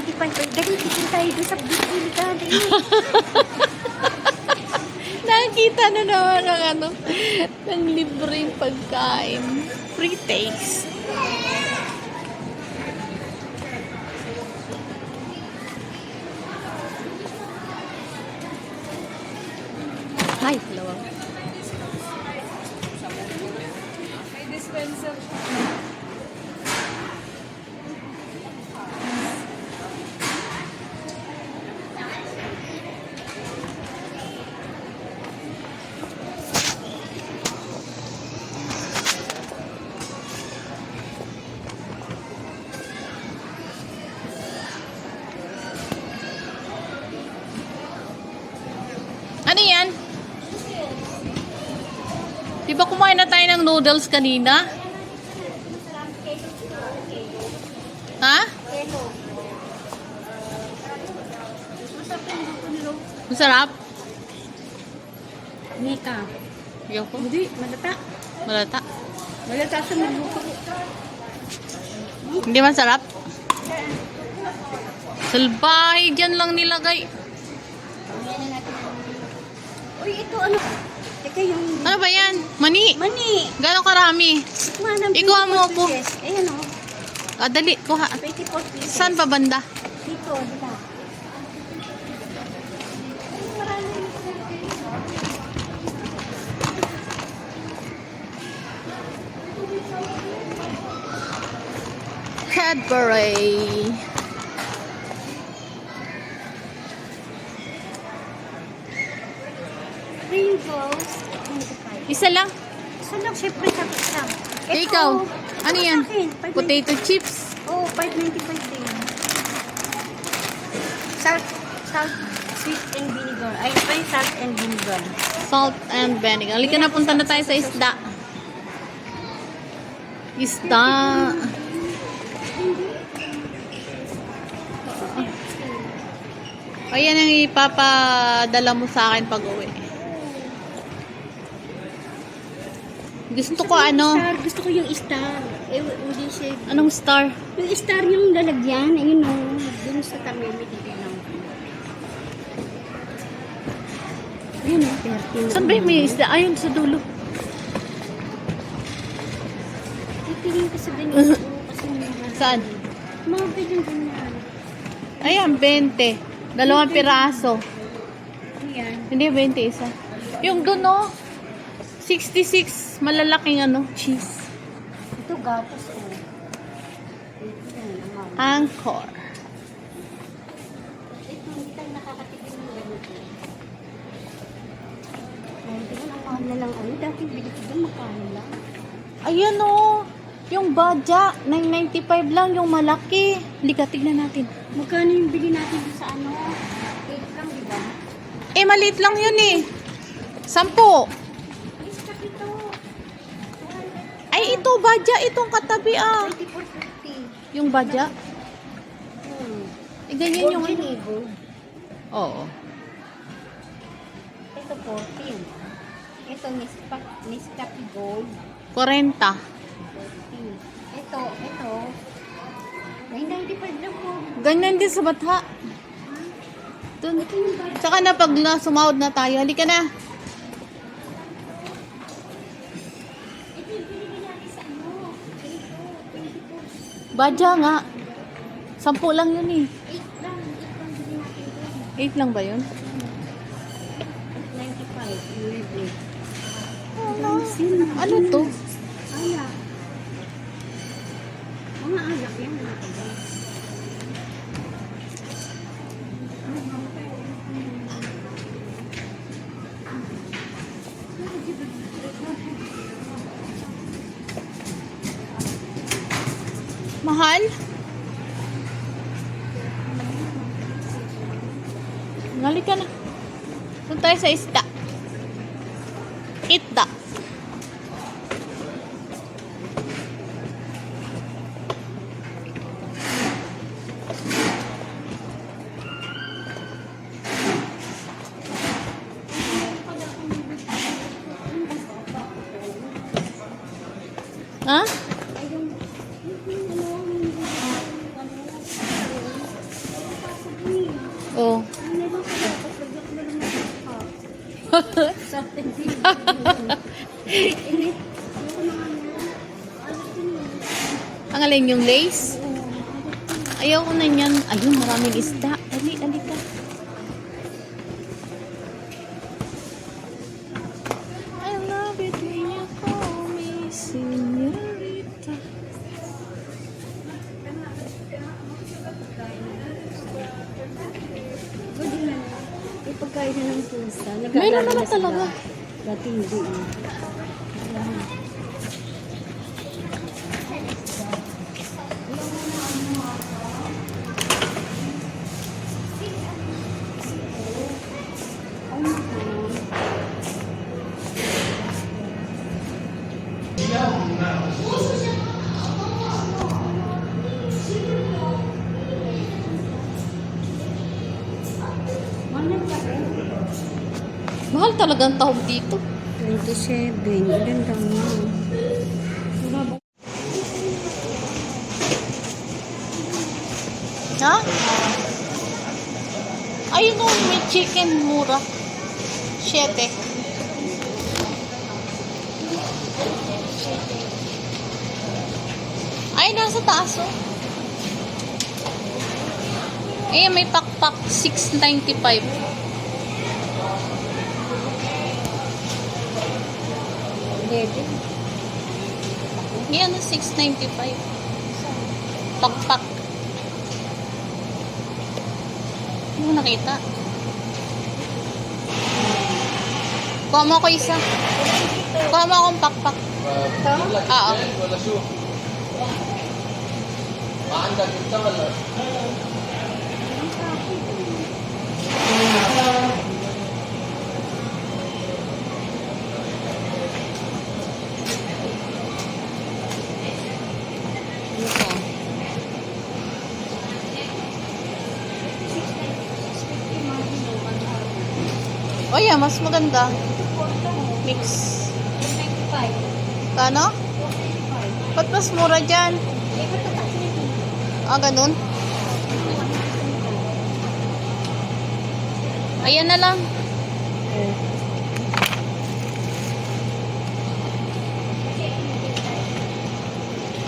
95. Dali, titin tayo doon sa bibili ka. Nakikita na naman ang ano, ng libreng pagkain. Free taste. Ay, dalawa. May dispenser. Ano yan? Di ba kumain na tayo ng noodles kanina? Ha? Masarap? Mika. Ayoko. Hindi, malata. Malata. Malata sa magluto. Hindi masarap? Salbahe dyan lang nilagay. Uy, ito ano? Teka yung... Ano ba yan? Mani. Mani! Gano'ng karami? Manang Ikuha mo po. Ayan o. Dali, kuha. 24 pieces. Saan pa banda? Dito, diba? Cadbury. Pringles. Isa lang. Isa lang, syempre sabi lang. Ikaw, ano yan? Potato. Potato chips. Oh, 5.95 din. Salt, sweet and vinegar. Ay, salt and vinegar. Salt and vinegar. Halika na, punta na tayo sa isda. Isda. Ayan ang ipapadala mo sa akin pag uwi. Gusto ko ano? Star. Gusto ko yung star. Hindi siya. Anong star? Yung star yung lalagyan. Ayun o. Dun sa tamimi dito lang. Ayun o. 13. Saan ba yung may isda? Ayun, sa dulo. Titingin ka sa ganyan. Kasi mga... Saan? Mga ganyan. Ayan, 20. Dalawang piraso. Ayan. Hindi, 20 isa. Yung doon, no? 66. Malalaking ano, cheese. Ito gatas o. Angkor. Ito, hindi tayo nakakatikin ng ganito. Ay, di ba ang mahal na lang ano? Dati bili ko doon, magkano lang. Ayan, no? Yung badya, 9.95 lang yung malaki. Halika, tignan natin. Magkano yung bili natin doon sa ano? 8 lang, di ba? Eh, maliit lang yun eh. 10. Please, check ito. Ay, ito, badya. Itong katabi, ah. 24.50. Yung badya. Eh, ganyan yung Gold ano. yun eh, gold. Oo. Ito 14. Ito Nescafe Gold. 40. 14. Ito. 9.95 lang po. Ganyan din sa batha. Dun. Tsaka na pag sumahod na tayo, halika na. Ito yung binigyan natin sa ano. Badya nga. 10 lang yun eh. 8 lang. 8 lang bilhin natin doon. 8 lang ba yun? 95. Ano to? Alak. Mga alak yan. Mahal? Halika na. Doon tayo sa isda. Itda. Ha? Oh. Ano ba kaya? Paglagyan ko na lang ng hot. Soft and binigor. Init. Ayoko na nga yan. Alisin mo. Ang alin yung lace? Ayaw ko na yan. Ayun, maraming isda. Ali ka. I love it when you call me señorita. Pwede na. May pagkain na ng pusa. Meron naman talaga. Dati hindi. Mahal talaga ang tahog dito. 27. Ilan lang yun? Ha? Ayun o, may chicken mura. 7. Ay, nasa taas o. Ayan, may pakpak. 6.95. Dede. Yan, 6.95. Pakpak. Hindi mo nakita. Kuha mo ako isa. Kuha mo akong pakpak. Ito? Oo. Oh yeah, mas maganda. Mix. 95. Kano? Ba't mas mura dyan? Eh, matatak nito. Ah, ganun? Ayan na lang.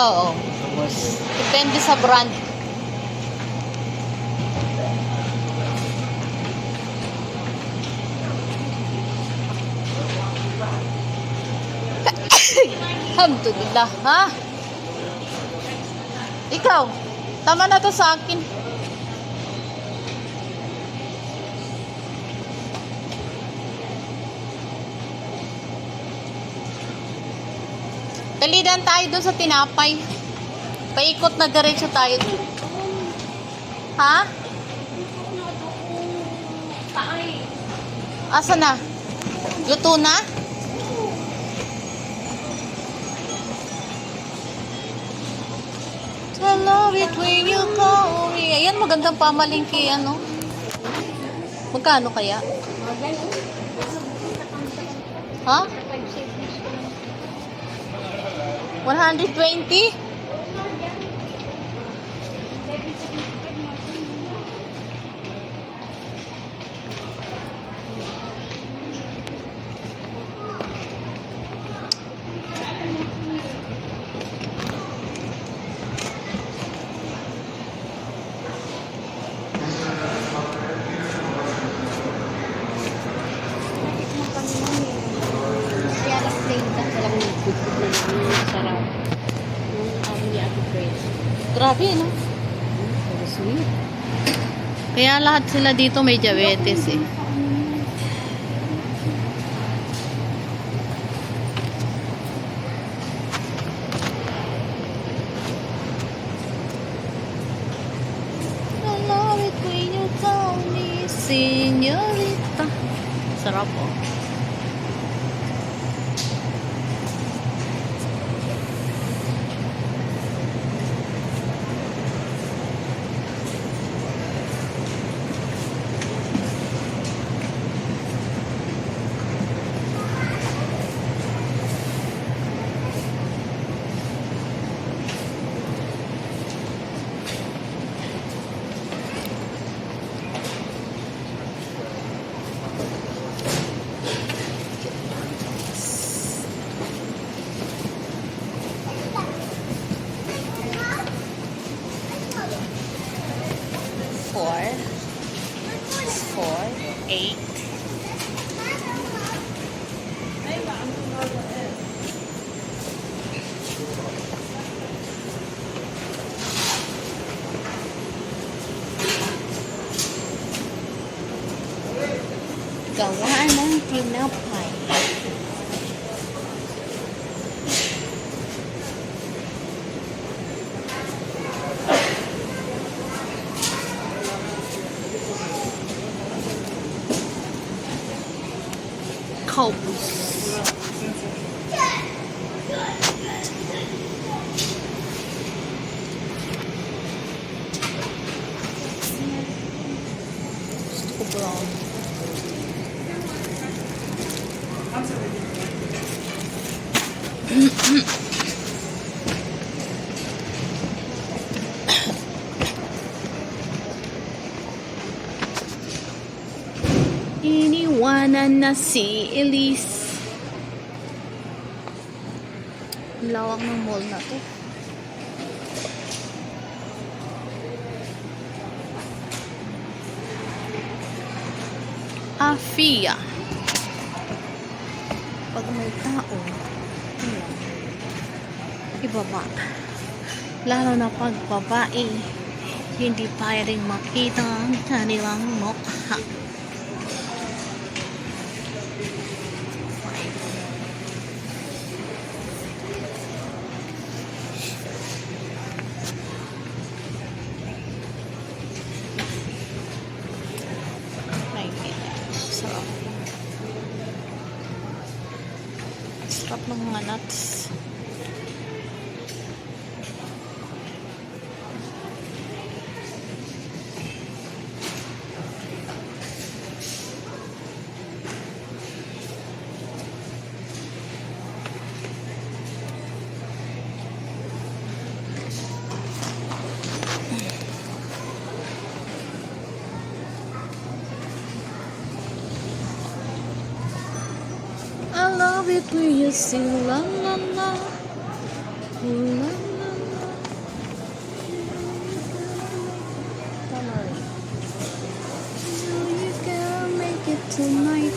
Oo. Depende sa brand. Alhamdulillah, ha? Ikaw, tama na to sa akin. Dalidan tayo doon sa tinapay. Paikot na diretso tayo doon. Ha? Asa na? Luto na? I love it when you call me. Ayan, magandang pamalingki, ano? Magkano kaya? Ha? 120? Kaya lang plain ka lang nagtutut na yung sarap. Yung kami ni Ate Grace. Grabe, no? Pero sweet. Kaya lahat sila dito may diabetes, eh. I love it when you call me señorita. Sarap, oh. 4. 4, 8. Gawa ng tinapay. Cobes. Gusto ko brown. Iniwanan na si Elise. Ang lawak ng mall na to. Afia. Pag may tao, ayan, ibaba. Lalo na pag babae, hindi pwedeng makita ang kanilang mukha. Sarap. Sarap ng mga nuts. I love it when you sing la la la, ooh, la la la. So you can make it tonight.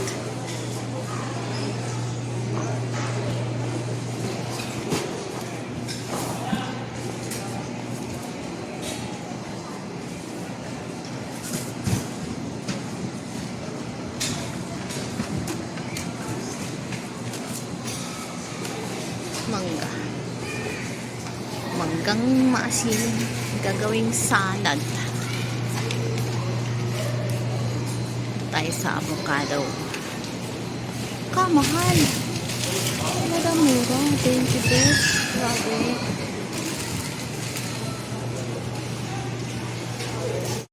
Mangga. Manggang maasim. Gagawing salad. Tayo sa avocado. Kamahal. Mura-mura. 20 pesos. Grabe.